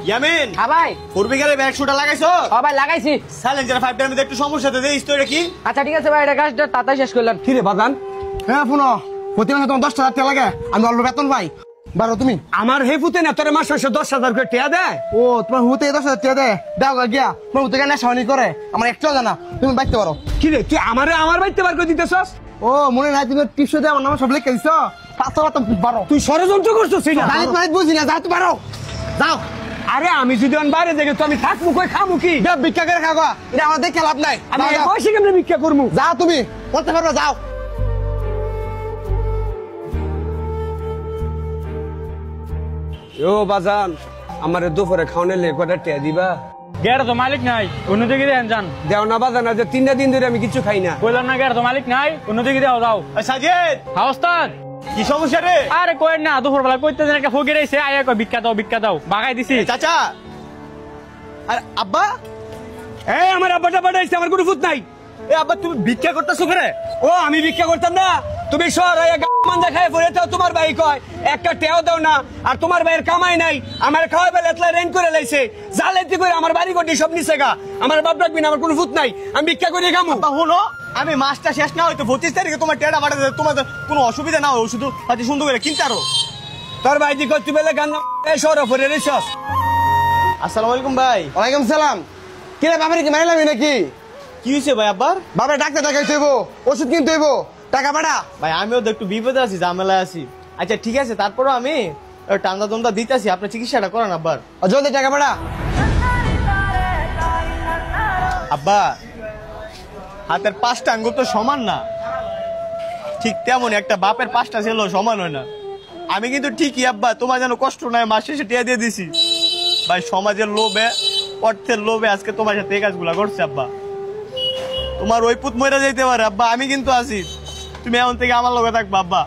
ইয়ামিন হ্যাঁ ভাই পূর্বিকারে ব্যাগ শুটা লাগাইছো? হ্যাঁ ভাই লাগাইছি। সাইলেন্সার 5 টার মধ্যে একটু সমস্যা তো দেই স্টোরি কি? আচ্ছা ঠিক আছে ভাই, এটা কাজটা তাড়াতাড়ি শেষ করলাম। কি রে বাদান? হ্যাঁ ফোনো প্রতি মাসে তোমার 10,000 টাকা লাগে, আমি অল্প বেতন পাই। বারো তুমি আমার হে পুতে না তোর মাস মাসে 10,000 করে টিয়া দেয়? ও তোমার হুতে 10,000 টাকা দেয়, দাও গা গিয়া তোমার হুতে কেন নেশানি করে আমার একটু জানা, তুমি বাইতে পারো। কি রে তুই আমার বাইতে বার করে দিতেছস? ও মনে নাই তুমি টিপস দিয়ে আমার নাম সব লিখে দিছো, পাঁচশো পারো। তুই ষড়যন্ত্র করছিস এটা? জানি তোমার বুঝি না, যাও তো পারো যাও। আরে আমি যদি বাইরে যাই তো আমি থাকবো কই, খামু কি? ভিক্ষা করে খাওয়া, এটা আমাদের দেখে লাভ নাই। আমি বসে কেমনে ভিক্ষা করবো? যাও তুমি করতে পারবে, যাও। ও বাজান, আমারে দুপুরে খাওয়ানে লে কটা টিয়া দিবা? গেড় তো মালিক নাই, অন্যদিকে দেন যান। দেও না বাজান, আজ 3 দিন ধরে আমি কিছু খাই না। কইলাম না গেড় তো মালিক নাই, অন্যদিকে দাও যাও। সাজিদ হ্যাঁ ওস্তাদ। কি সমস্যা রে? আরে কই না, দুপুর বেলা কইতে যেন একটা ফকির আইছে, আয়া কই ভিক্ষা দাও, বাগাই দিছি। চাচা আর আব্বা, এই আমার আব্বাটা বাড়াইছে, আমার কোনো ফুট নাই। এ আব্বা তুমি ভিক্ষা করতেছো করে? ও আমি ভিক্ষা করতাম না? তুমি শহরে গান খায় পড়ে তো তোমার ভাই কয় একটা টেও দাও না, আর তোমার ভাইয়ের কামাই নাই, আমার খাওয়া বেলা এতলা রেন করে লাইছে, জালেতি করে আমার বাড়ি গটি সব নিছে গা, আমার বাপ রাখবি না, আমার কোনো ফুট নাই, আমি ভিক্ষা করে খামু। আব্বা হলো আমি মাসটা শেষ না হয়তো 25 তারিখে তোমার টেড়া বাড়া দেবে, তোমার কোনো অসুবিধা না হয়, শুধু হাতে সুন্দর করে কিনতে আরো। তোর ভাই দি করতে বেলে গান শহরে পড়ে রেছস। আসসালামু আলাইকুম ভাই। ওয়ালাইকুম সালাম। কিরে বাবার কি মারিলামি নাকি? কি হয়েছে ভাই আব্বার? বাবা ডাক্তার দেখাইতে হইব, ওষুধ কিনতে হইব, টাকা পাঠা। ভাই আমিও তো একটু বিপদে আছি, ঝামেলায় আছি। আচ্ছা ঠিক আছে, তারপরও আমি টান্দা টন্দা দিতেছি, আপনার চিকিৎসাটা করান আব্বার। জলদি টাকা পাঠা। আব্বা হাতের 5টা আঙ্গুল তো সমান না, ঠিক তেমন একটা বাপের 5টা ছেলেও সমান হয় না। আমি কিন্তু ঠিকই আব্বা তোমার যেন কষ্ট নয় মাস শেষে টিয়া দিয়ে দিছি। ভাই সমাজের লোভে, অর্থের লোভে আজকে তোমার সাথে এই কাজগুলা করছে আব্বা। তোমার ওই পুত মরে যাইতে পারে আব্বা, আমি কিন্তু আছি, তুমি এখন থেকে আমার লগে থাকবা আব্বা।